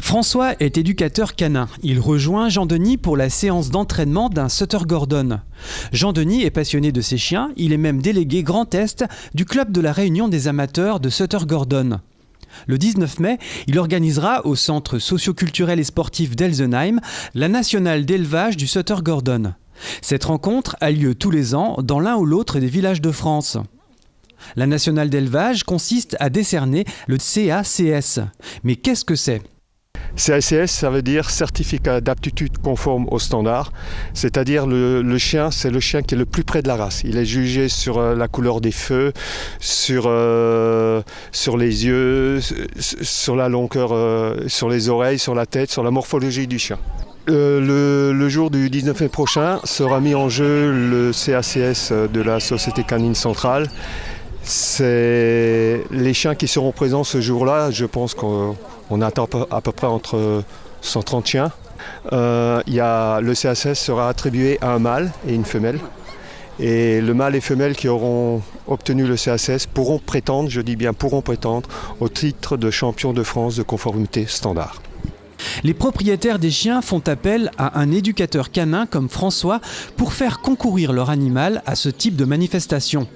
François est éducateur canin. Il rejoint Jean-Denis pour la séance d'entraînement d'un Setter Gordon. Jean-Denis est passionné de ses chiens, il est même délégué Grand Est du club de la Réunion des amateurs de Setter Gordon. Le 19 mai, il organisera au centre socio-culturel et sportif d'Elsenheim la nationale d'élevage du Setter Gordon. Cette rencontre a lieu tous les ans dans l'un ou l'autre des villages de France. La nationale d'élevage consiste à décerner le CACS. Mais qu'est-ce que c'est ? CACS, ça veut dire certificat d'aptitude conforme aux standards, c'est-à-dire le chien, c'est le chien qui est le plus près de la race. Il est jugé sur la couleur des feux, sur les yeux, sur la longueur, sur les oreilles, sur la tête, sur la morphologie du chien. Le jour du 19 mai prochain sera mis en jeu le CACS de la Société Canine Centrale. C'est les chiens qui seront présents ce jour-là, je pense qu'on attend à peu près entre 130 chiens. Le CACS sera attribué à un mâle et une femelle. Et le mâle et femelle qui auront obtenu le CACS pourront prétendre, je dis bien pourront prétendre, au titre de champion de France de conformité standard. Les propriétaires des chiens font appel à un éducateur canin comme François pour faire concourir leur animal à ce type de manifestation.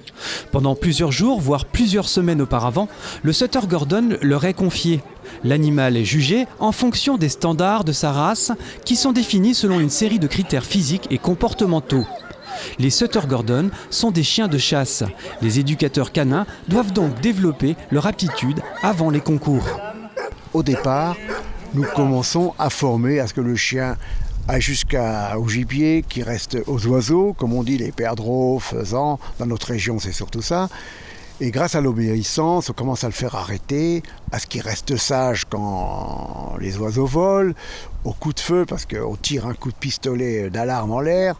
Pendant plusieurs jours, voire plusieurs semaines auparavant, le Setter Gordon leur est confié. L'animal est jugé en fonction des standards de sa race qui sont définis selon une série de critères physiques et comportementaux. Les Setter Gordon sont des chiens de chasse. Les éducateurs canins doivent donc développer leur aptitude avant les concours. Au départ, nous commençons à former à ce que le chien aille jusqu'au gibier, qui reste aux oiseaux, comme on dit, les perdreaux, faisans. Dans notre région, c'est surtout ça. Et grâce à l'obéissance, on commence à le faire arrêter, à ce qu'il reste sage quand les oiseaux volent, au coup de feu, parce qu'on tire un coup de pistolet d'alarme en l'air.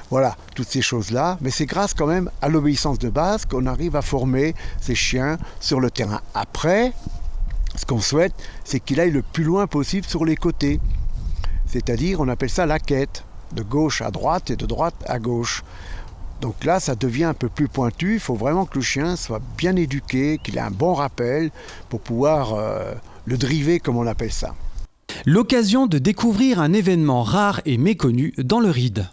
Voilà, toutes ces choses-là. Mais c'est grâce quand même à l'obéissance de base qu'on arrive à former ces chiens sur le terrain. Après, ce qu'on souhaite, c'est qu'il aille le plus loin possible sur les côtés. C'est-à-dire, on appelle ça la quête, de gauche à droite et de droite à gauche. Donc là, ça devient un peu plus pointu. Il faut vraiment que le chien soit bien éduqué, qu'il ait un bon rappel pour pouvoir le driver, comme on appelle ça. L'occasion de découvrir un événement rare et méconnu dans le Ride.